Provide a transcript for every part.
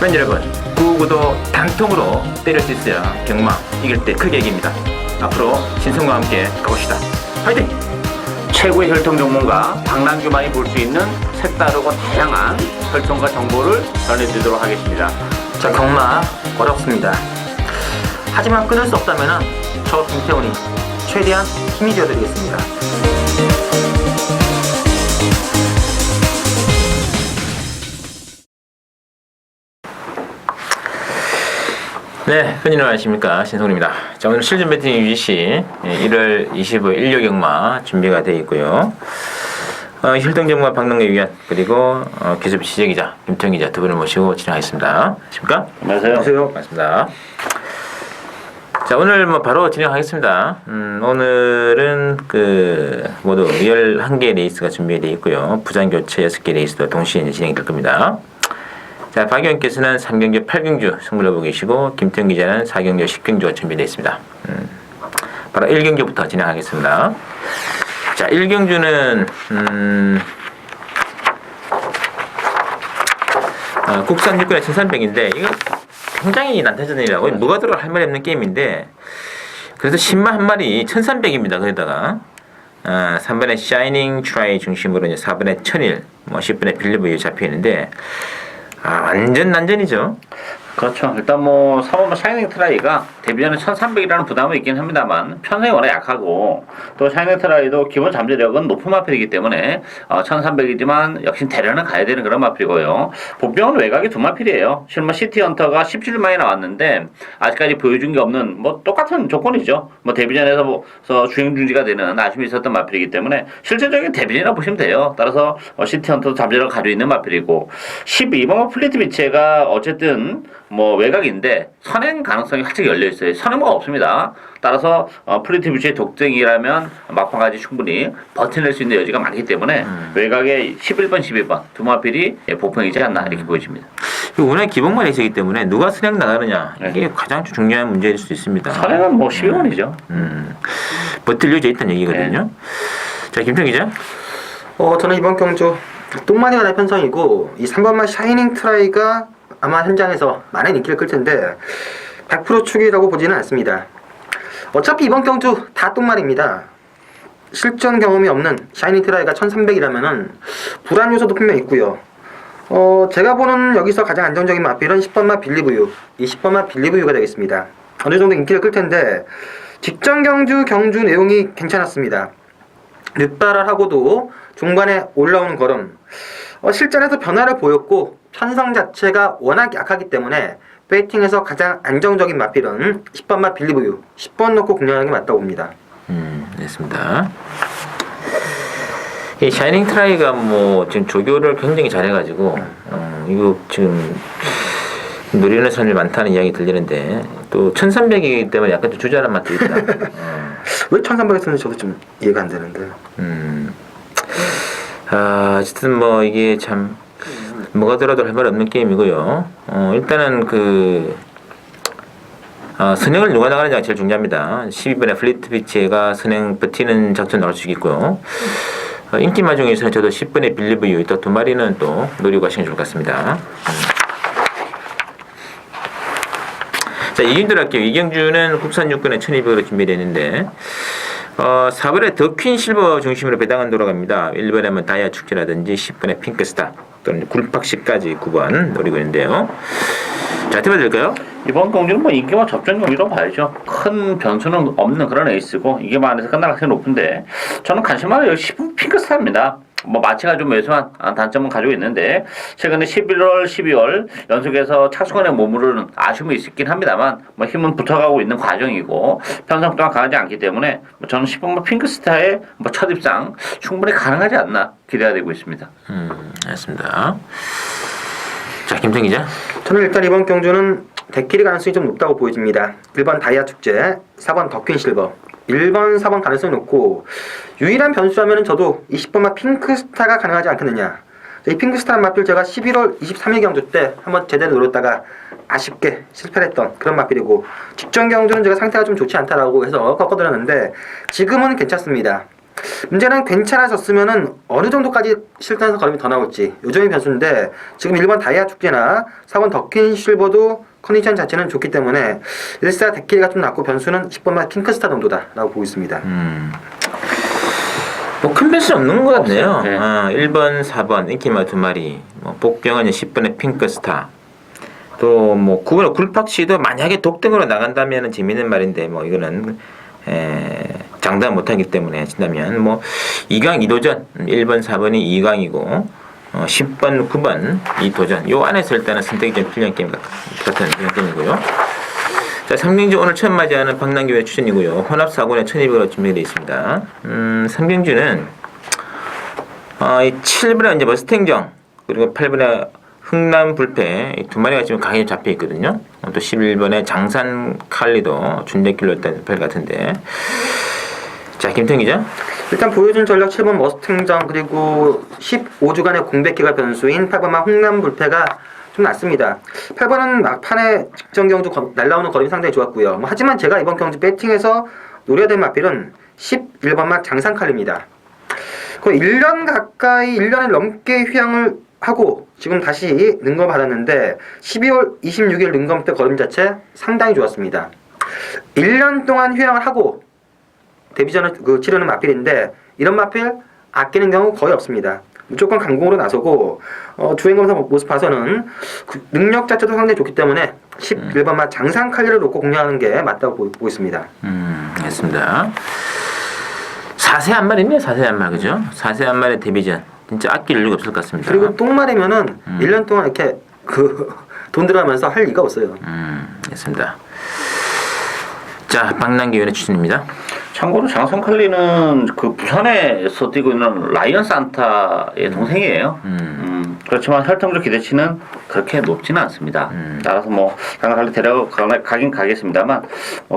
팬 여러분, 999도 단통으로 때릴 수 있어야 경마 이길 때 크게 이깁니다. 앞으로 신성과 함께 가봅시다. 화이팅! 최고의 혈통 전문가 박남규만이 볼 수 있는 색다르고 다양한 혈통과 정보를 전해드리도록 하겠습니다. 자, 경마 어렵습니다. 하지만 끊을 수 없다면 저 김태훈이 최대한 힘이 되어드리겠습니다. 네, 흔히는 안녕하십니까, 신성훈입니다. 자, 오늘 실전 배팅 유지시 1월 25일 일요경마 준비가 되어 있고요. 혈통 전문가 박남규 위원 그리고 기습 시제기자 김태형 기자 두 분을 모시고 진행하겠습니다. 안녕하십니까? 안녕하세요. 반갑습니다. 자, 오늘 바로 진행하겠습니다. 오늘은 모두 11개 레이스가 준비되어 있고요. 부장 교체 6개 레이스도 동시에 진행이 될 겁니다. 자, 박 의원께서는 3경주 8경주 승부를 보고 계시고 김태형 기자는 4경주 10경주가 준비되어 있습니다. 바로 1경주부터 진행하겠습니다. 자, 1경주는 국산 육군의 1300인데 이거 굉장히 난타전이라고 뭐가 들어 할 말이 없는 게임인데 그래서 10만 한 마리 1300입니다. 거기다가 3번에 샤이닝 트라이 중심으로 이제 4번에 천일 10번에 빌리브 잡혀 있는데 완전 난전이죠. 그렇죠. 일단 3번 샤이닝 트라이가 데뷔전에 1300이라는 부담은 있긴 합니다만 편성이 워낙 약하고 또 샤이닝 트라이도 기본 잠재력은 높은 마필이기 때문에 1300이지만 역시 대련은 가야 되는 그런 마필이고요. 복병은 외곽이 두 마필이에요. 실은 시티헌터가 17만이 나왔는데 아직까지 보여준 게 없는 똑같은 조건이죠. 데뷔전에서 주행 중지가 되는 아쉬움이 있었던 마필이기 때문에 실제적인 데뷔전이라고 보시면 돼요. 따라서 시티헌터도 잠재력을 가지고 있는 마필이고 12번 플리트 비체가 어쨌든 외곽인데 선행 가능성이 활짝 열려 있어요. 선행모가 없습니다. 따라서 플리트 비체의 독등이라면 막판까지 충분히 버텨낼 수 있는 여지가 많기 때문에 외곽에 11번, 12번 두 마필이 보평이지 않나 이렇게 보여집니다. 워낙 기본만 있기 때문에 누가 선행 나가느냐 이게 가장 중요한 문제일 수 있습니다. 선행은 12번이죠. 버틸 여지 있다는 얘기거든요. 자, 김태형 기자. 저는 이번 경주 똥마니가 내 편성이고 이 3번만 샤이닝 트라이가 아마 현장에서 많은 인기를 끌 텐데 100% 축이라고 보지는 않습니다. 어차피 이번 경주 다 똥말입니다. 실전 경험이 없는 샤이닝 트라이가 1300이라면은 불안 요소도 분명 있고요. 제가 보는 여기서 가장 안정적인 마필은 10번마 빌리브유, 이 10번마 빌리브유가 되겠습니다. 어느 정도 인기를 끌 텐데 직전 경주 내용이 괜찮았습니다. 늦발을 하고도 중반에 올라오는 걸음, 실전에서 변화를 보였고 편성 자체가 워낙 약하기 때문에 배팅에서 가장 안정적인 마필은 10번마 빌리브유, 10번 넣고 공략하는 게 맞다고 봅니다. 됐습니다. 이 샤이닝 트라이가 지금 조교를 굉장히 잘해가지고 이거 지금 노리는 사람이 많다는 이야기 들리는데 또 1300이기 때문에 약간 좀 주저하는 맛도 있다. 왜 1300을 쓰는지 저도 좀 이해가 안 되는데. 어쨌든 이게 참 뭐가 들어도 할 말 없는 게임이고요. 일단은 선행을 누가 나가느냐가 제일 중요합니다. 12번에 플리트 비치가 선행 버티는 작전 나올 수 있고요. 인기마 중에서는 저도 10번에 빌리브유 또 두 마리는 또 노리고 가시는 게 좋을 것 같습니다. 자, 2경주 할게요. 2경주는 국산 육군의 1200으로 준비되어 있는데 4번에 더퀸 실버 중심으로 배당은 돌아갑니다. 1번에 하면 다이아 축제라든지 10번에 핑크스타 또는 굴팍시까지 9번 노리고 있는데요. 자, 대박 될까요? 이번 경주는 인기와 접전 경기로 봐야죠. 큰 변수는 없는 그런 에이스고 인기만 안에서 끝날 가능성이 높은데 저는 관심하는 역시 10번 핑크스타입니다. 마치가 좀 왜소한 단점은 가지고 있는데 최근에 11월, 12월 연속해서 착수권에 머무르는 아쉬움이 있긴 합니다만 힘은 붙어가고 있는 과정이고 편성 또한 강하지 않기 때문에 저는 10번 핑크스타의 첫 입상 충분히 가능하지 않나 기대가 되고 있습니다. 알겠습니다. 자, 김태형 기자. 저는 일단 이번 경주는 데킬이 가능성이 좀 높다고 보여집니다. 1번 다이아 축제, 4번 더퀸 실버, 1번, 4번 가능성이 높고 유일한 변수라면 저도 이 10번마 핑크스타가 가능하지 않겠느냐. 이 핑크스타 마필 제가 11월 23일 경주 때 한번 제대로 노렸다가 아쉽게 실패를 했던 그런 마필이고 직전 경주는 제가 상태가 좀 좋지 않다라고 해서 꺾어드렸는데 지금은 괜찮습니다. 문제는 괜찮아졌으면은 어느 정도까지 실전에서 걸음이 더 나올지 요점이 변수인데 지금 1번 다이아 축제나 4번 더킨 실버도 컨디션 자체는 좋기 때문에 1사 데킬리가 좀 낮고 변수는 10번만 핑크스타 정도다라고 보고 있습니다. 뭐 큰 변수 없는 것 같네요. 네. 1번, 4번 인기마 2마리, 뭐 복병은 10번의 핑크스타. 또 뭐 9번의 굴팍시도 만약에 독등으로 나간다면 재밌는 말인데 뭐 이거는 장담 못하기 때문에 하신다면 뭐 2강 2도전 1번 4번이 2강이고 10번 9번 2도전 요 안에서 일단은 선택이 좀 필요한 게임 같은 그런 게임이고요. 자, 3경주 오늘 처음 맞이하는 박남규의 추천이고요. 혼합 4군에 1200으로 준비되어 있습니다. 3경주는 7번에 이제 머스탱정 그리고 8번에 흥남 불패 이 두 마리가 지금 강하게 잡혀 있거든요. 또 11번에 장산 칼리도 준대길로 일단 별 같은데. 자, 김태형 기자. 일단 보여준 전력 7번 머스탱정 그리고 15주간의 공백기가 변수인 8번만 홍남 불패가 좀 낮습니다. 8번은 막판에 직전 경주 날라오는 걸음이 상당히 좋았고요. 하지만 제가 이번 경주 배팅에서 노려야 될 마필은 11번만 장산칼입니다. 거의 1년 가까이 1년을 넘게 휴양을 하고 지금 다시 능검 받았는데 12월 26일 능검 때 걸음 자체 상당히 좋았습니다. 1년 동안 휴양을 하고 데뷔전을 치르는 마필인데 이런 마필 아끼는 경우 거의 없습니다. 무조건 강공으로 나서고 주행검사 모습 봐서는 능력 자체도 상당히 좋기 때문에 11번만 장산 칼리를 놓고 공략하는 게 맞다고 보고 있습니다. 알겠습니다. 4세 한 마리네요. 4세 한 말 그죠? 4세 한 마리 데뷔전 진짜 아낄 이유가 없을 것 같습니다. 그리고 똥말이면은 1년 동안 이렇게 돈 들어가면서 할 리가 없어요. 알겠습니다. 자, 박남규 의원의 추천입니다. 참고로 장성칼리는 그 부산에서 뛰고 있는 라이언 산타의 동생이에요. 그렇지만 혈통적 기대치는 그렇게 높지는 않습니다. 따라서 뭐 장성칼리 데려가긴 가겠습니다만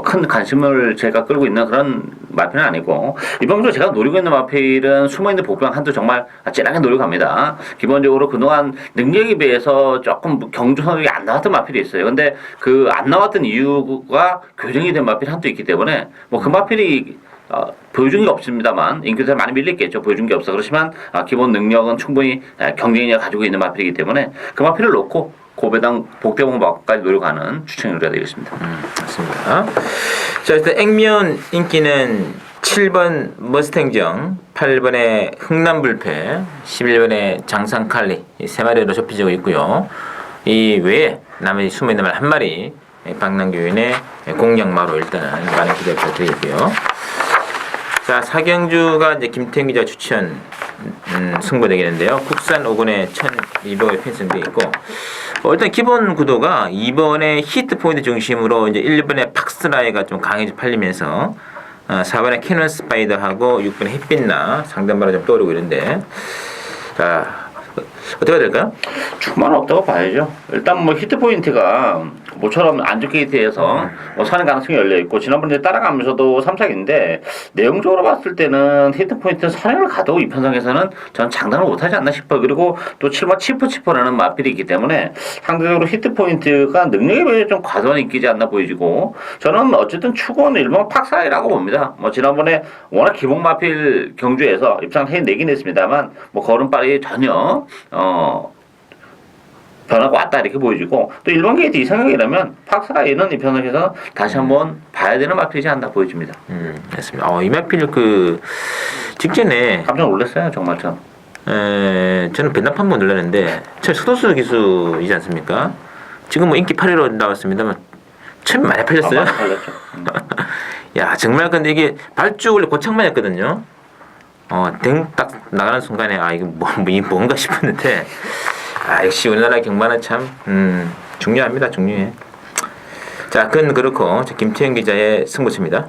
큰 관심을 제가 끌고 있는 그런 마필은 아니고 이번 주 제가 노리고 있는 마필은 숨어있는 복병 한두 정말 찌라게 노력합니다. 기본적으로 그동안 능력에 비해서 조금 경주 성적이 안 나왔던 마필이 있어요. 근데 그 안 나왔던 이유가 교정이 된 마필 한두 있기 때문에 뭐 그 마필이 보여준 게 없습니다만 인기도 많이 밀렸겠죠. 보여준 게 없어. 그렇지만 기본 능력은 충분히 경쟁력을 가지고 있는 마필이기 때문에 그 마필을 놓고 고배당 복대봉박까지 노력하는 추천을 드리겠습니다. 맞습니다. 자, 일단 액면 인기는 7번 머스탱정, 8번의 흥남불패, 11번의 장산칼리 이 세 마리로 좁혀지고 있고요. 이 외에 나머지 숨어있는 말 한 마리 박남규인의 공략마로 일단은 많은 기대 부탁드리고요. 자, 4경주가 이제 김태형 기자 추천 승부 되겠는데요. 국산 5군에 1200에 편성되어 있고 일단 기본 구도가 2번의 히트 포인트 중심으로 이제 1번의 팍스라이가 좀 강해져 팔리면서 4번의 캐논 스파이더하고 6번의 햇빛나 상단바로 좀 떠오르고 있는데 자, 어떻게 해야 될까요? 충분한 없다고 봐야죠. 일단 뭐 히트 포인트가 모처럼 안쪽 게이트에서 뭐 사는 가능성이 열려 있고 지난번에 따라가면서도 3착인데 내용적으로 봤을 때는 히트 포인트 산행을 가도 이 편성에서는 저는 장담을 못하지 않나 싶어요. 그리고 또 7번 치프치퍼라는 마필이 있기 때문에 상대적으로 히트 포인트가 능력에 비해 좀 과도한 인기지 않나 보이지고 저는 어쨌든 추구는 일본 팍사이라고 봅니다. 뭐 지난번에 워낙 기본 마필 경주에서 입상해 내긴 했습니다만 뭐 걸음발이 전혀 변화가 왔다 이렇게 보여지고 또 일본 게이트 이 생각이라면 팍사이는 이 편성에서 다시 한번 봐야 되는 마필이지 않나 보여집니다. 맞습니다. 이 마필 그 직전에 깜짝 놀랐어요 정말 전. 저는 배납 한번 눌렀는데 처음 수도수 기수이지 않습니까? 지금 뭐 인기 8위로 나왔습니다만 처음 많이 팔렸어요. 많이 팔렸죠. 야, 정말 근데 이게 발주 원래 고창만 했거든요. 딱 나가는 순간에 이거 뭔가 싶었는데 역시 우리나라 경마는 참 중요합니다. 중요해. 자, 그건 그렇고 김태형 기자의 승부수입니다.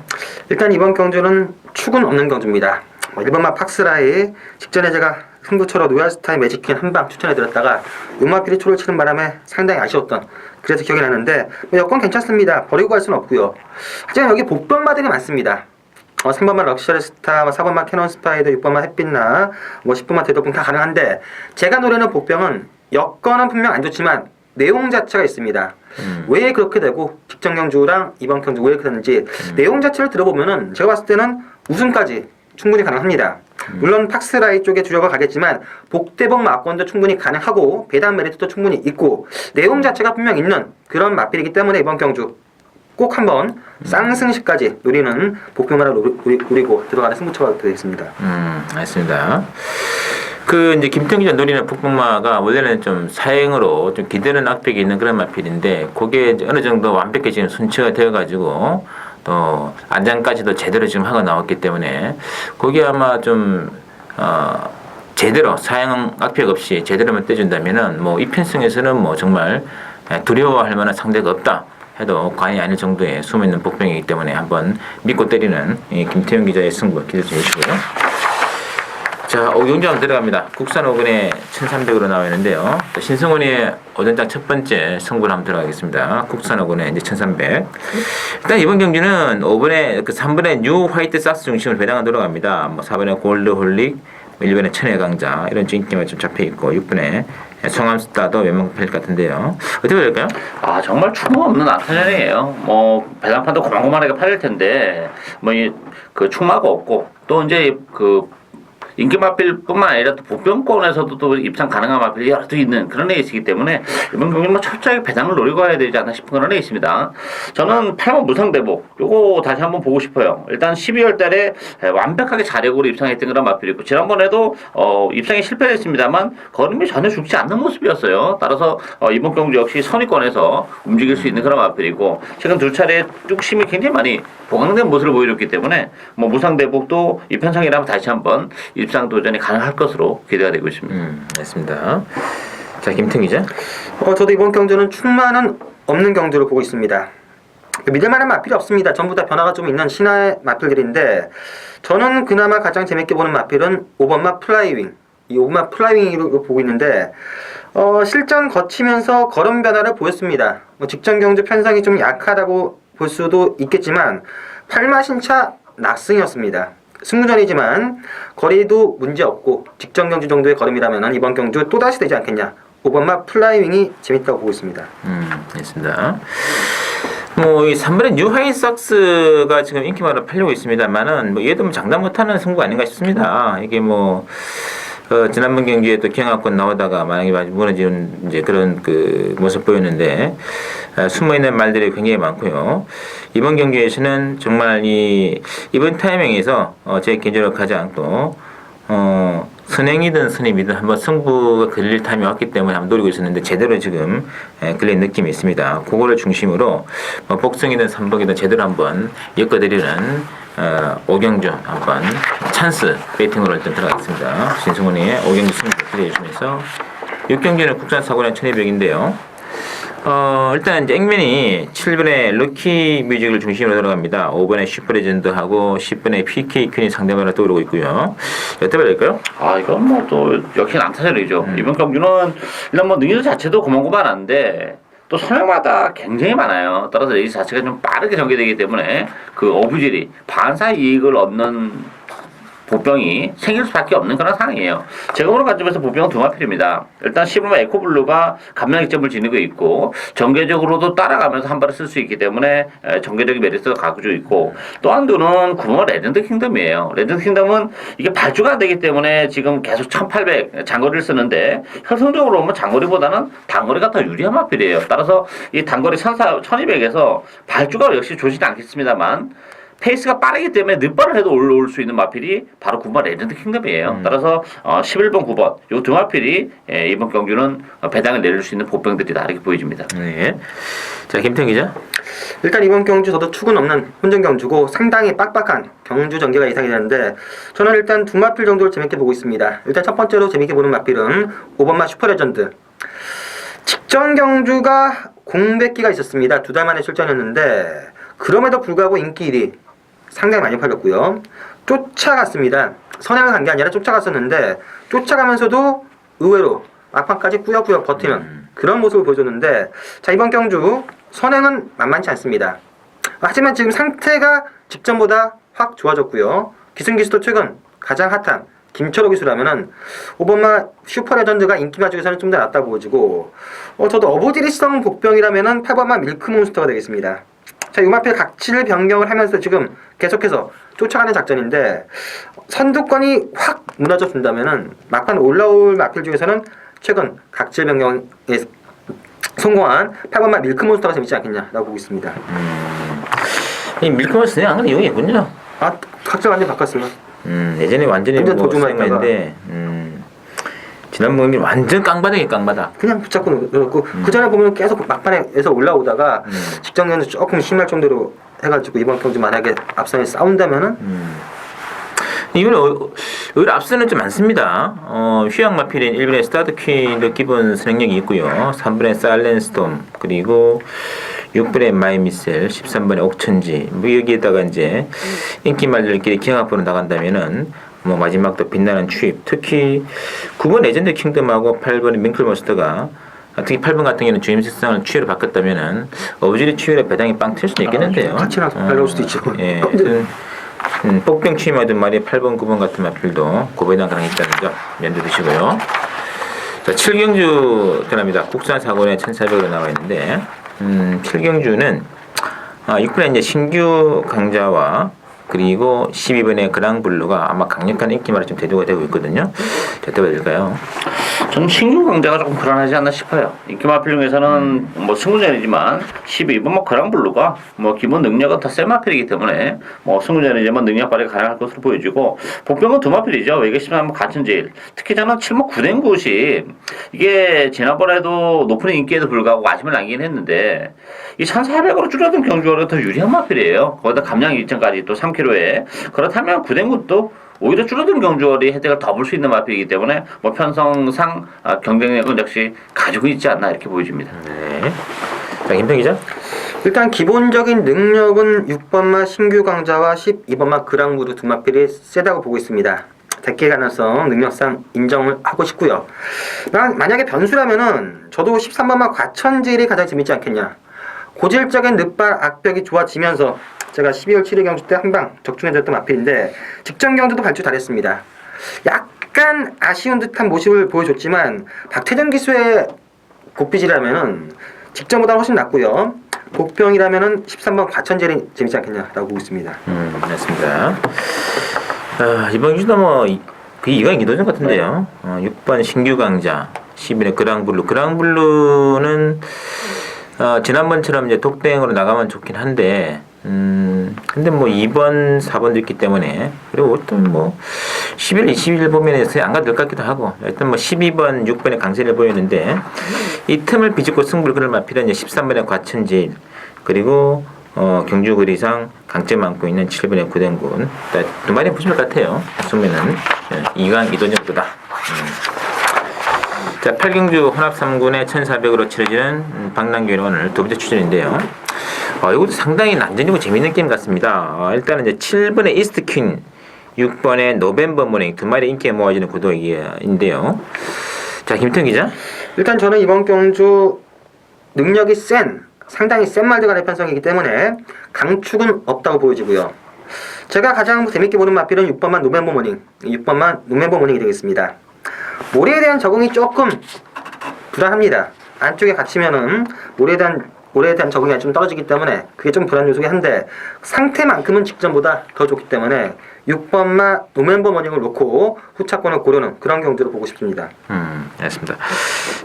일단 이번 경주는 축은 없는 경주입니다. 1번마 팍스라이 직전에 제가 승부처로 노야스타의 매직퀸 한방 추천해드렸다가 음마필이 초를 치는 바람에 상당히 아쉬웠던 그래서 기억이 나는데 여건 괜찮습니다. 버리고 갈 수는 없고요. 하지만 여기 복병마들이 많습니다. 3번만 럭셔리 스타, 4번만 캐논 스파이더, 6번만 햇빛나 10번만 대도풍 다 가능한데 제가 노리는 복병은 여건은 분명 안 좋지만 내용 자체가 있습니다. 왜 그렇게 되고 직전 경주랑 이번 경주 왜 그런지 내용 자체를 들어보면은 제가 봤을 때는 우승까지 충분히 가능합니다. 물론 팍스라이 쪽에 주력을 가겠지만 복대복 마권도 충분히 가능하고 배당 메리트도 충분히 있고 내용 자체가 분명 있는 그런 마필이기 때문에 이번 경주 꼭 한번 쌍승시까지 노리는 복병마를 노리고 들어가는 승부처가 되겠습니다. 알겠습니다. 그 이제 김태경 노리는 북북마가 원래는 좀 사행으로 좀 기대는 악벽이 있는 그런 마필인데 그게 이제 어느 정도 완벽해지는 순치가 되어가지고 또 안장까지도 제대로 지금 하고 나왔기 때문에 거기 아마 좀 제대로 사행 악벽 없이 제대로만 떼준다면은 뭐 이 편성에서는 뭐 정말 두려워할 만한 상대가 없다 해도 과언이 아닐 정도의 숨어있는 복병이기 때문에 한번 믿고 때리는 이 김태형 기자의 승부 기대해 주시고요. 자, 오경주 한번 들어갑니다. 국산 5군에 1300으로 나와 있는데요. 신승훈의 오전장 첫 번째 승부를 한번 들어가겠습니다. 국산 5군에 이제 1300. 일단 이번 경기는 5번에 그 3번에 뉴 화이트 삭스 중심으로 배당을 들어갑니다. 뭐 4번에 골드 홀릭, 1번에 천의 강자 이런 인기만 좀 잡혀 있고 6번에 성암스타도 웬만큼 것 같은데요. 어떻게 될까요? 아 정말 추모 없는 낙타전이에요. 뭐 배당판도 고만고만하게 팔릴 텐데 뭐 그 추마가 없고 또 이제 그 인기 마필뿐만 아니라 또 보편권에서도 또 입상 가능한 마필이 여러 또 있는 그런 레이스이기 때문에 이번 경기는 뭐 철저하게 배당을 노리고 가야 되지 않나 싶은 그런 레이스입니다. 저는 8번 무상대복 요거 다시 한번 보고 싶어요. 일단 12월 달에 완벽하게 자력으로 입상했던 그런 마필이고 지난번에도 입상에 실패했습니다만 걸음이 전혀 죽지 않는 모습이었어요. 따라서 이번 경기 역시 선위권에서 움직일 수 있는 그런 마필이고 최근 두 차례 뚝심이 굉장히 많이 보강된 모습을 보여줬기 때문에 뭐 무상대복도 이 편성이라면 다시 한번 입상 도전이 가능할 것으로 기대가 되고 있습니다. 알겠습니다. 자, 김태형 기자. 저도 이번 경주는 충만은 없는 경주를 보고 있습니다. 믿을만한 마필이 없습니다. 전부 다 변화가 좀 있는 신화의 마필들인데 저는 그나마 가장 재밌게 보는 마필은 5번마 플라이윙. 이 5번마 플라이윙으로 보고 있는데 실전 거치면서 걸음 변화를 보였습니다. 뭐 직전 경주 편성이 좀 약하다고 볼 수도 있겠지만 8마 신차 낙승이었습니다. 승부전이지만 거리도 문제없고 직전 경주 정도의 걸음이라면 이번 경주 또다시 되지 않겠냐. 5번마 플라이윙이 재밌다고 보고 있습니다. 알겠습니다. 뭐 이 3번의 뉴 하이삭스가 지금 인기마로 팔리고 있습니다만은 뭐 얘도 뭐 장담 못하는 승부 아닌가 싶습니다. 이게 뭐 지난번 경기에 또 경합권 나오다가 만약에 무너지는 이제 그런 그 모습 보였는데 숨어있는 말들이 굉장히 많고요. 이번 경기에서는 정말 이번 타이밍에서 제 개인적으로 가장 또 선행이든 선임이든 한번 승부가 걸릴 타임이 왔기 때문에 한번 노리고 있었는데 제대로 지금 걸린 느낌이 있습니다. 그거를 중심으로 복승이든 삼복이든 제대로 한번 엮어드리는 오경주 한번 찬스 베이팅으로 일단 들어가겠습니다. 신승훈의 오경주 승부 기대해 주시면서 6경기는 국산 사고량 1200인데요. 일단 이제 액면이 7번에 럭키 뮤직을 중심으로 들어갑니다. 5번에 슈퍼레전드하고 10번에 PK 퀸이 상대방으로 떠오르고 있고요. 어떻게 될까요? 아 이건 뭐 또 역시 남타전이죠. 이번 경기는 일단 뭐 능력 자체도 고만고만한데 또 선행마다 굉장히 많아요. 따라서 레이스 자체가 좀 빠르게 전개되기 때문에 그 어부질이 반사 이익을 얻는 보병이 생길 수밖에 없는 그런 상황이에요. 제가 보는 관점에서 보병은 두 마필입니다. 일단 15번 에코블루가 감량 이점을 지니고 있고 전개적으로도 따라가면서 한 발을 쓸 수 있기 때문에 전개적인 메리트가 가지고 있고 또 한두는 9번 레전드 킹덤이에요. 레전드 킹덤은 이게 발주가 되기 때문에 지금 계속 1800 장거리를 쓰는데 혈성적으로 보면 장거리보다는 단거리가 더 유리한 마필이에요. 따라서 이 단거리 1200에서 발주가 역시 좋지는 않겠습니다만 페이스가 빠르기 때문에 늦발을 해도 올라올 수 있는 마필이 바로 9번 레전드 킹덤이에요. 따라서 11번, 9번 이 두 마필이 이번 경주는 배당을 내릴 수 있는 보병들이다 이렇게 보여집니다. 네. 자, 김태형 기자. 일단 이번 경주 저도 축은 없는 혼전 경주고 상당히 빡빡한 경주 전개가 예상이 되는데 저는 일단 두 마필 정도를 재밌게 보고 있습니다. 일단 첫 번째로 재밌게 보는 마필은 5번마 슈퍼레전드. 직전 경주가 공백기가 있었습니다. 2달 만에 출전했는데 그럼에도 불구하고 인기 1위 상당히 많이 팔렸고요. 쫓아갔습니다. 선행을 간 게 아니라 쫓아갔었는데 쫓아가면서도 의외로 막판까지 꾸역꾸역 버티는 그런 모습을 보여줬는데 자 이번 경주 선행은 만만치 않습니다. 하지만 지금 상태가 직전보다 확 좋아졌고요. 기승기수도 최근 가장 핫한 김철호 기수라면은 5번마 슈퍼레전드가 인기마 중에서는 좀 더 낫다고 보여지고 저도 어부지리성 복병이라면은 8번마 밀크몬스터가 되겠습니다. 자, 이 마필 각질 변경을 하면서 지금 계속해서 쫓아가는 작전인데 선두권이 확 무너져 준다면은 막판 올라올 마필 중에서는 최근 각질 변경에 성공한 8번마 밀크몬스터가 재밌지 않겠냐라고 보고 있습니다. 이 밀크몬스터는 안 그래도 이용했군요. 아, 각질 완전 바꿨어요. 예전에 완전히 완전 뭐 도주만 했다가. 했는데 지난번에 완전 깡바닥이 깡바닥. 그냥 붙잡고 놓고 그 전에 보면 계속 막판에서 올라오다가 직전에는 조금 심할 정도로 해가지고 이번 경주 만약에 앞선에 싸운다면은 이번에 오히려 앞서는 좀 많습니다. 휘황 마필인 1번의 스타드 퀸도 기본 선행력이 있고요. 3번의 사일렌스톰 그리고 6번의 마이미셀, 13번의 옥천지 뭐 여기에다가 이제 인기 말들끼리 기합으로 나간다면은 뭐 마지막도 빛나는 추입 특히 9번 레전드 킹덤하고 8번의 밍클몬스터가 특히 8번 같은 경우는 주임 색상을 추위로 바꿨다면은 어부지리 추위로 배당이 빵 튈 수도 있겠는데요. 같이 나서 발라올 수도 있죠. 예. 폭병 추임하던 말이 8번, 9번 같은 마필도 고배당 가능이 있다는 점 면도 두시고요. 자, 7경주 들어갑니다. 국산 사고에 1,400으로 나와 있는데 7경주는 6번에 이제 신규 강자와 그리고 12번의 그랑블루가 아마 강력한 인기말이 좀 대두가 되고 있거든요. 자, 어떻게 될까요? 저는 신규 강자가 조금 불안하지 않나 싶어요. 인기마필 중에서는 뭐 승부전이지만 12번 뭐 그랑블루가 뭐 기본 능력은 더 센 마필이기 때문에 뭐 승부전이지만 능력 발휘가 가능할 것으로 보여지고 복병은 두 마필이죠. 외계 13번 같은 제일. 특히 저는 7목 9댕굿이 이게 지난번에도 높은 인기에도 불구하고 아쉬움을 남긴 했는데 이 1,400으로 줄어든 경주가 더 유리한 마필이에요. 거기다 감량 일정까지 또 3kg에 그렇다면 9댕굿도 오히려 줄어든 경주월이 혜택을 더 볼 수 있는 마필이기 때문에 뭐 편성상 경쟁력은 역시 가지고 있지 않나 이렇게 보여집니다. 네. 자, 김평 기자. 일단 기본적인 능력은 6번마 신규 강자와 12번마 그랑무르 두 마필이 세다고 보고 있습니다. 대기 가능성 능력상 인정을 하고 싶고요. 만약에 변수라면은 저도 13번마 과천제일이 가장 재밌지 않겠냐. 고질적인 늑발 악벽이 좋아지면서 제가 12월 7일 경주 때 한방 적중해줬던 마필인데 직전 경주도 발주 잘했습니다. 약간 아쉬운 듯한 모습을 보여줬지만 박태정 기수의 고삐지라면은 직전보다 훨씬 낫고요. 복병이라면은 13번 과천제일이 재밌지 않겠냐라고 보고 있습니다. 맞습니다. 이번 경주도 그 이강인 기도전 같은데요. 6번 신규 강자, 10번의 그랑블루. 그랑블루는 지난번처럼 이제 독대행으로 나가면 좋긴 한데, 근데 뭐 2번, 4번도 있기 때문에, 그리고 어떤 뭐, 11, 21 보면 안 가도 될 것 같기도 하고, 일단 뭐 12번, 6번의 강세를 보이는데, 이 틈을 비집고 승부를 끌을 마필은 이제 13번의 과천제일, 그리고, 경주 거리상 강점 안고 있는 7번의 구댕군. 두 마리 보시면 것 같아요. 보면은, 이강 이도 정도다. 자, 8경주 혼합 3군의 1,400으로 치러지는 박남규의 오늘 두 번째 출전인데요. 이것도 상당히 난전이고 재밌는 게임 같습니다. 일단은 이제 7번의 이스트 퀸, 6번의 노벤버 모닝 두 마리 인기에 모아지는 구도인데요. 자, 김태형 기자. 일단 저는 이번 경주 능력이 상당히 센 말들 간의 편성이기 때문에 강축은 없다고 보여지고요. 제가 가장 재밌게 보는 마필은 6번만 노벤버 모닝, 6번만 노벤버 모닝이 되겠습니다. 모래에 대한 적응이 조금 불안합니다. 안쪽에 갇히면은 모래에 대한 적응이 좀 떨어지기 때문에 그게 좀 불안 요소긴 한데 상태만큼은 직전보다 더 좋기 때문에 6번마 노멤버 머닝을 놓고 후차권을 고르는 그런 경주를 보고 싶습니다. 알겠습니다.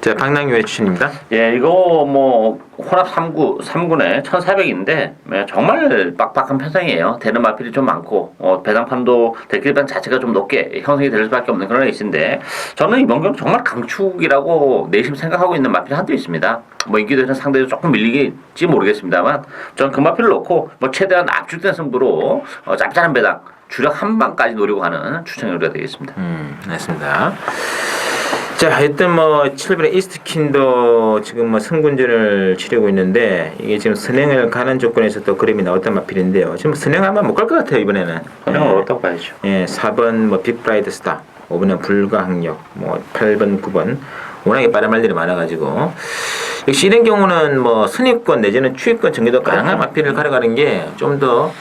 자, 박남규의 추천입니다. 예, 이거 뭐 혼합 3군에 1,400인데 정말 빡빡한 편성이에요. 되는 마필이 좀 많고 배당판도 대길반 자체가 좀 높게 형성이 될 수밖에 없는 그런 레이스인데 저는 이번 경우 정말 강축이라고 내심 생각하고 있는 마필이 한두 있습니다. 뭐 인기도에서는 상대적으로 조금 밀리겠지 모르겠습니다만 저는 그 마필을 놓고 뭐 최대한 압축된 승부로 짭짤한 배당 주력 한 방까지 노리고 가는 추천으로 되겠습니다. 알겠습니다. 자, 하여튼 뭐 7번의 이스트킨도 지금 뭐 승군전을 치르고 있는데 이게 지금 선행을 가는 조건에서 또 그림이 나왔단 마필인데요. 지금 선행하면 못 갈 것 같아요 이번에는. 선행은 어렵다고 봐야죠. 예, 4번 뭐 빅브라이트 스타, 5번은 불가항력, 뭐 8번, 9번 워낙에 빠른 말들이 많아가지고 역시 이런 경우는 뭐 선입권 내지는 추입권 정도도 가능한 마필을 가려가는 게 좀 더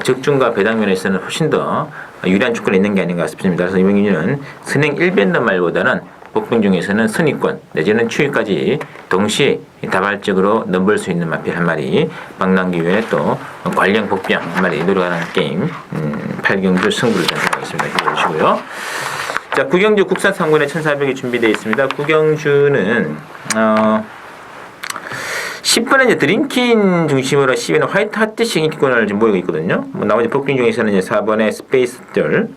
적중과 배당 면에서는 훨씬 더 유리한 조건이 있는 게 아닌가 싶습니다. 그래서 이번 경우는 선행 1변도 말보다는 복병 중에서는 선의권 내지는 추위까지 동시에 다발적으로 넘볼 수 있는 마필 한 마리, 박남기 외에 또 관령 복병 한 마리 노려가는 게임 8경주 승부를 전승하겠습니다. 기대해 주시고요. 자, 구경주 국산 3군에 1,400이 준비되어 있습니다. 구경주는 10번에 이제 드림킨 중심으로 10에는 화이트 핫디시 인기권을 지금 모이고 있거든요. 뭐 나머지 복빙 중에서는 이제 4번에 스페이스들,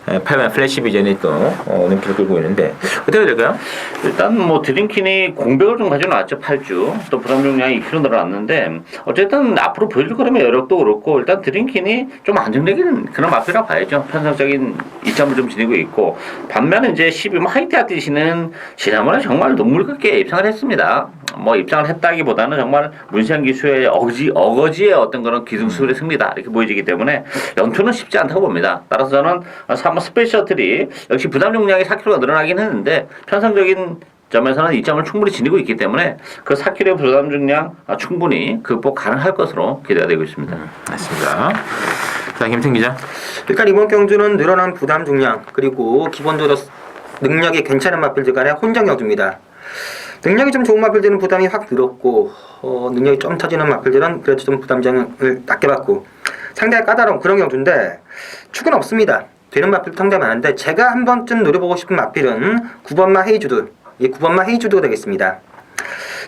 8번 플래시 비전이 또 눈길을 끌고 있는데 어떻게 될까요? 일단 뭐 드림킨이 공백을 좀 가지고 나왔죠. 8주. 또 부담 용량이 2kg 늘어났는데 어쨌든 앞으로 보여줄 거라면 여력도 그렇고 일단 드림킨이 좀 안정적인 그런 마피라 봐야죠. 편성적인 이점을 좀 지니고 있고 반면에 이제 12번 하이트 아티시는 지난번에 정말 눈물겹게 입상을 했습니다. 뭐 입상을 했다기보다는 정말 문시현 기수의 어거지의 어떤 그런 기승술의 승리다 이렇게 보여지기 때문에 연투는 쉽지 않다고 봅니다. 따라서 저는 3번 스페이스 셔틀이 역시 부담 용량이 4kg가 늘어나긴 했는데 편성적인 점에서는 이 점을 충분히 지니고 있기 때문에 그 4kg의 부담 용량 충분히 극복 가능할 것으로 기대가 되고 있습니다. 맞습니다. 자, 김승 기자. 일단 이번 경주는 늘어난 부담 중량 그리고 기본적으로 능력이 괜찮은 마필들 간의 혼정 경주입니다. 능력이 좀 좋은 마필들은 부담이 확 늘었고 능력이 좀 터지는 마필들은 그래도 좀 부담장을 낮게 받고 상당히 까다로운 그런 경주인데 축은 없습니다. 되는 마필 상당히 많은데 제가 한 번쯤 노려보고 싶은 마필은 9번마 헤이주드, 이 9번마 헤이주드가 되겠습니다.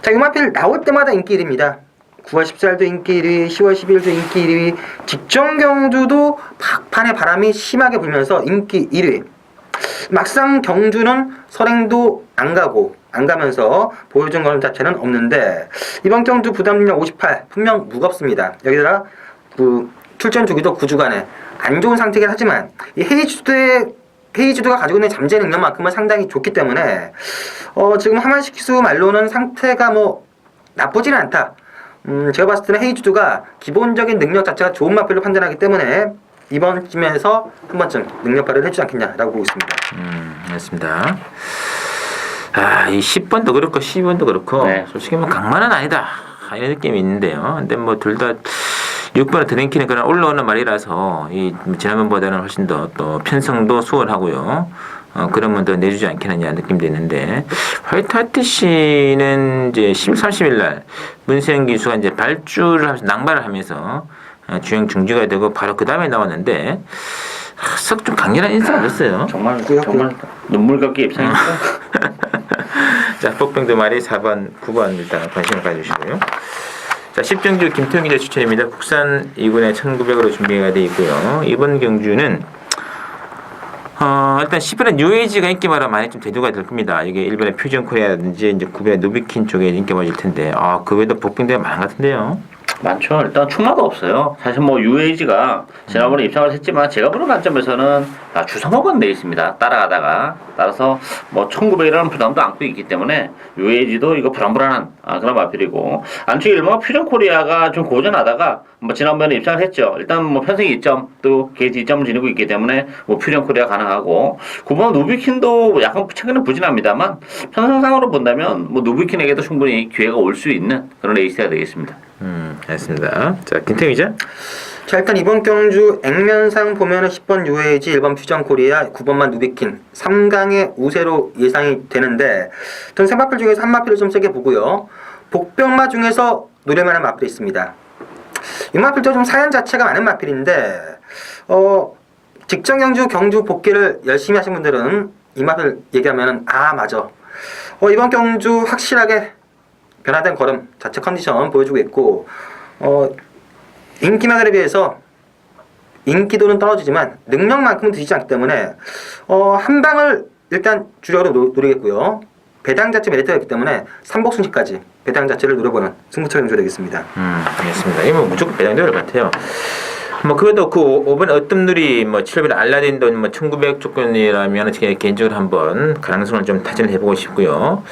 자, 이 마필 나올 때마다 인기 1위입니다. 9월 14일도 인기 1위, 10월 12일도 인기 1위, 직전 경주도 막판에 바람이 심하게 불면서 인기 1위. 막상 경주는 선행도 안 가면서 보여준 것 자체는 없는데 이번 경주 부담력 58 분명 무겁습니다. 여기다가 출전 주기도 9주간에 안 좋은 상태긴 하지만 이 헤이주드가 가지고 있는 잠재 능력만큼은 상당히 좋기 때문에 지금 하만식 기수 말로는 상태가 뭐 나쁘지는 않다. 제가 봤을 때는 헤이주드가 기본적인 능력 자체가 좋은 마필로 판단하기 때문에 이번쯤에서 한 번쯤 능력 발휘를 해주지 않겠냐라고 보고 있습니다. 알겠습니다. 이 10번도 그렇고 12번도 그렇고 네. 솔직히 뭐 강만은 아니다 이런 느낌이 있는데요. 근데 뭐 둘 다 6번의 드랭키는 그런 올라오는 말이라서 이 지난번보다는 훨씬 더 또 편성도 수월하고요. 그러면 더 내주지 않겠느냐 느낌도 있는데 화이트 하티씨는 이제 10월 30일 날 문세영 기수가 이제 발주를 하면서 낭발을 하면서 주행 중지가 되고 바로 그 다음에 나왔는데 썩 좀 강렬한 인상을 줬어요. 정말 눈물겹게 입상했죠. 자, 복병도 말이 4번, 9번 일단 관심을 가져주시고요. 자, 10경주 김태형 기자 추천입니다. 국산 2군에 1900으로 준비가 되어 있고요. 이번 경주는 일단 10번에 뉴에이지가 인기 많아 많이 좀 대두가 될 겁니다. 이게 일본의 퓨전 코리아라든지 이제 9번의 누비킨 쪽에 인기 많아질 텐데 그 외에도 복병대가 많은 것 같은데요. 많죠. 일단 충마도 없어요. 사실 뭐 UAG가 지난번에 입상을 했지만 제가 보는 관점에서는 주워먹은 데 있습니다. 따라가다가 따라서 뭐 1900이라는 부담도 안고 있기 때문에 UAG도 이거 불안불안한 그런 마필이고 안쪽 일본과 퓨전 코리아가 좀 고전하다가 뭐 지난번에 입상을 했죠. 일단 뭐 편승이 2점 또 게이지 2점을 지니고 있기 때문에 뭐 퓨전 코리아 가능하고 9번 누비킨도 약간 최근에 부진합니다만 편성상으로 본다면 뭐 누비킨에게도 충분히 기회가 올 수 있는 그런 레이스가 되겠습니다. 알겠습니다. 자, 김태형 기자. 자, 일단 이번 경주 액면상 보면은 10번 UAG, 1번 퓨전 코리아, 9번만 누비킨 3강의 우세로 예상이 되는데 전 세 마필 중에서 한 마필을 좀 세게 보고요. 복병마 중에서 노릴만한 마필이 있습니다. 이 마필도 좀 사연 자체가 많은 마필인데 직전 경주 복귀를 열심히 하신 분들은 이 마필 얘기하면은 맞아. 이번 경주 확실하게 변화된 걸음 자체 컨디션 보여주고 있고 인기마들에 비해서 인기도는 떨어지지만 능력만큼은 뒤지지 않기 때문에 한 방을 일단 주력으로 노리겠고요. 배당 자체 메리트가 있기 때문에 삼복순식까지 배당 자체를 노려보는 승부처 경주가 되겠습니다. 알겠습니다. 이거 무조건 배당될 것 같아요. 뭐 그래도 그 5번 어뜸누리 뭐 7번 알라딘도 뭐 1900 조건이라면 제가 개인적으로 한번 가능성을 좀 타진을 해보고 싶고요.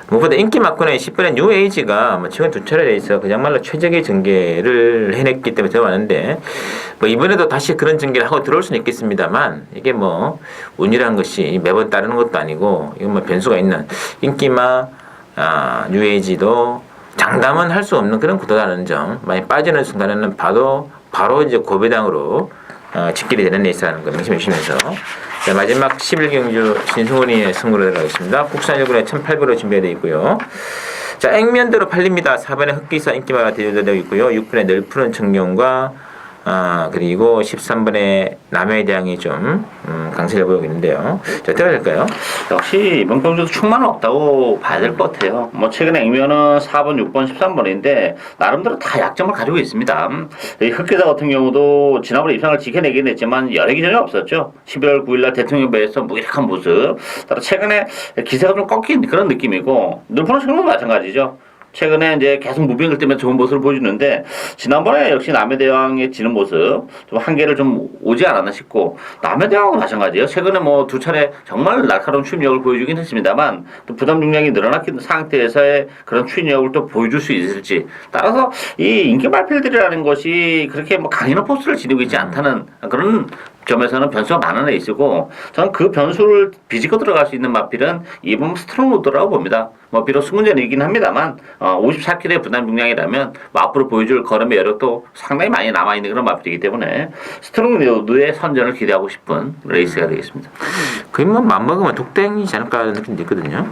무엇보다 인기 많고는 10번의 뉴에이지가 뭐 최근 두 차례에 있어 그야말로 최적의 전개를 해냈기 때문에 들어왔는데 뭐 이번에도 다시 그런 전개를 하고 들어올 수는 있겠습니다만 이게 뭐 운이라는 것이 매번 따르는 것도 아니고 이건 뭐 변수가 있는 인기마 뉴에이지도 장담은 할 수 없는 그런 구도라는 점 많이 빠지는 순간에는 바로 이제 고배당으로 직결이 되는 레이스라는 거 명심해 주시면서 자, 마지막 11경주 신승훈이의 승부로 들어가겠습니다. 국산 1군에 1,800으로 준비되어 있고요. 자, 액면대로 팔립니다. 4번에 흑기사 인기마가 대조되어 있고요. 6번에 널푸른 청룡과 그리고 13번에 남해의 대항이 좀 강세를 보이고 있는데요. 자, 들어갈까요? 역시 이번 경주도 충만은 없다고 봐야 될 것 같아요. 뭐 최근에 액면은 4번, 6번, 13번인데 나름대로 다 약점을 가지고 있습니다. 이 흑기사 같은 경우도 지난번에 입상을 지켜내긴 했지만 여러 기전이 없었죠. 11월 9일날 대통령배에서 무기력한 모습. 따라 최근에 기세가 좀 꺾인 그런 느낌이고 늘푸른 청룡도 마찬가지죠. 최근에 이제 계속 무빙을 뜨면서 좋은 모습을 보여주는데 지난번에 역시 남해대왕의 지는 모습 좀 한계를 좀 오지 않았나 싶고 남해대왕도 마찬가지예요. 최근에 뭐 두 차례 정말 날카로운 추진력을 보여주긴 했습니다만 또 부담 중량이 늘어났기 상태에서의 그런 추진력을 또 보여줄 수 있을지 따라서 이 인기 말필들이라는 것이 그렇게 뭐 강인한 포스를 지니고 있지 않다는 그런 점에서는 변수가 많은 레이스고 저는 그 변수를 비집고 들어갈 수 있는 마필은 이번 스트롱 로드라고 봅니다. 뭐 비록 승문전이긴 합니다만 54kg의 부담 중량이라면 뭐 앞으로 보여줄 걸음의 여력도 상당히 많이 남아있는 그런 마필이기 때문에 스트롱 로드의 선전을 기대하고 싶은 레이스가 되겠습니다. 거의 뭐 맘먹으면 독땡이지 않을까 하는 느낌도 있거든요.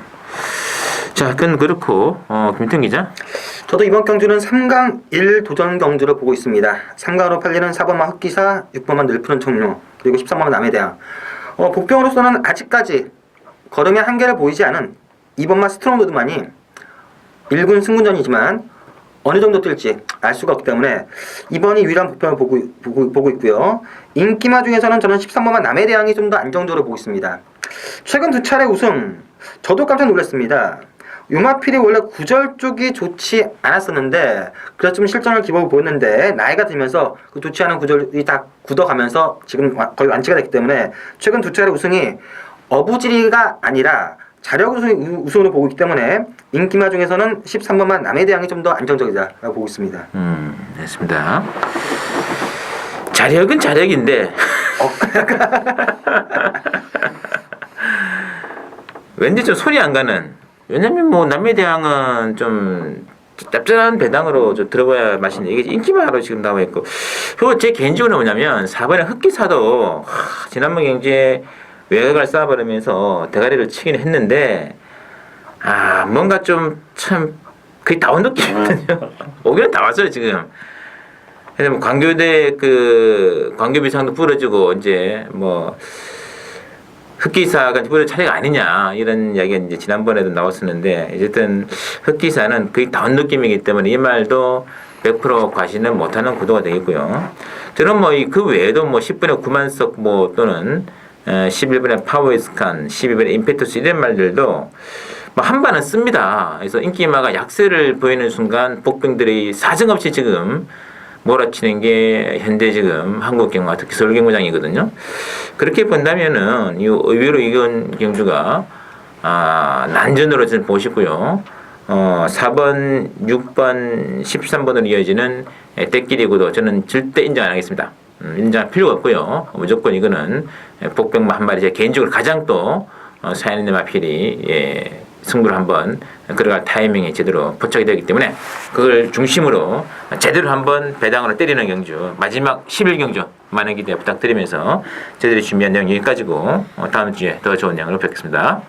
자, 그건 그렇고 김태 기자. 저도 이번 경주는 3강 1 도전 경주를 보고 있습니다. 3강으로 팔리는 4번만 흑기사, 6번만 늘푸른 청룡, 그리고 13번만 남해대왕. 복병으로서는 아직까지 걸음의 한계를 보이지 않은 2번만 스트롱로드만이 1군 승군전이지만 어느 정도 뛸지 알 수가 없기 때문에 이번이 유일한 복병을 보고 있고요. 인기마 중에서는 저는 13번만 남해대왕이 좀 더 안정적으로 보고 있습니다. 최근 두 차례 우승, 저도 깜짝 놀랐습니다. 요마필이 원래 구절 쪽이 좋지 않았었는데 그렇지만 실전을 기복을 보였는데 나이가 들면서 그 좋지 않은 구절이 다 굳어가면서 지금 거의 완치가 됐기 때문에 최근 두 차례 우승이 어부지리가 아니라 자력 우승으로 보고 있기 때문에 인기마 중에서는 13번만 남해대왕이 좀 더 안정적이다라고 보고 있습니다. 됐습니다. 자력은 자력인데 왠지 좀 손이 안 가는. 왜냐면 뭐 남해대왕은 좀 짭짤한 배당으로 좀 들어가야 맛있는 이게 인기마로 지금 나와 있고 그리고 제 개인적으로 뭐냐면 4번에 흑기사도 지난번 경기에 외곽을 쌓아버리면서 대가리를 치긴 했는데 뭔가 좀 참 거의 다 온 느낌이거든요. 오기는 다 왔어요 지금. 그래서 뭐 광교대 그 광교비상도 부러지고 이제 뭐 흑기사가 부를 차례가 아니냐 이런 이야기가 이제 지난번에도 나왔었는데 어쨌든 흑기사는 거의 다운 느낌이기 때문에 이 말도 100% 과시는 못하는 구도가 되겠고요. 저는 뭐 그 외에도 뭐 10번에 구만석 뭐 또는 11번에 파워이스칸, 12번에 임페투스 이런 말들도 뭐 한 반은 씁니다. 그래서 인기마가 약세를 보이는 순간 복병들이 사정없이 지금 몰아치는 게 현대 지금 한국경마 특히 서울경마장이거든요. 그렇게 본다면은 이 의외로 이건 경주가 난전으로 좀 보시고요. 4번, 6번, 13번으로 이어지는 떼끼리고도 저는 절대 인정 안 하겠습니다. 인정할 필요가 없고요. 무조건 이거는 복병마 한 마리 제 개인적으로 가장 또 사연의 마필이 승부를 한번 들어갈 타이밍이 제대로 포착이 되기 때문에 그걸 중심으로 제대로 한번 배당으로 때리는 경주 마지막 11경주 많은 기대 부탁드리면서 저희들이 준비한 내용 여기까지고 다음 주에 더 좋은 내용으로 뵙겠습니다.